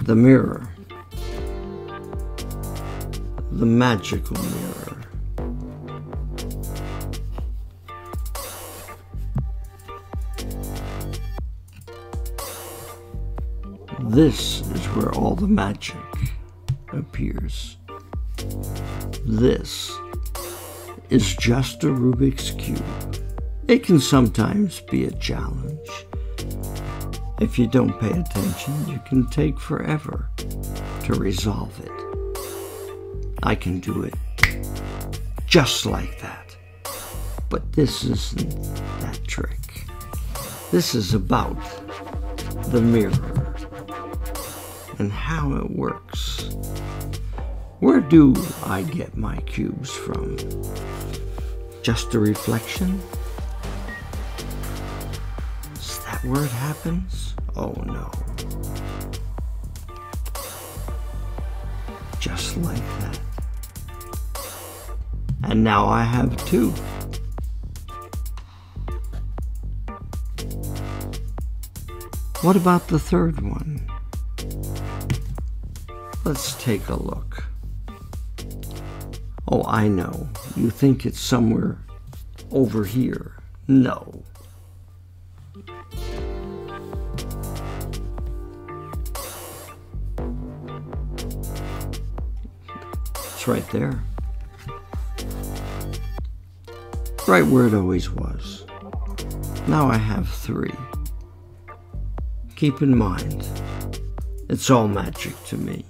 The mirror. The magical mirror. This is where all the magic appears. This is just a Rubik's Cube. It can sometimes be a challenge. If you don't pay attention, you can take forever to resolve it. I can do it just like that. But this isn't that trick. This is about the mirror and how it works. Where do I get my cubes from? Just a reflection? Is that where it happens? Oh no. Just like that. And now I have two. What about the third one? Let's take a look. Oh, I know. You think it's somewhere over here. No. It's right there. Right where it always was. Now I have three. Keep in mind, it's all magic to me.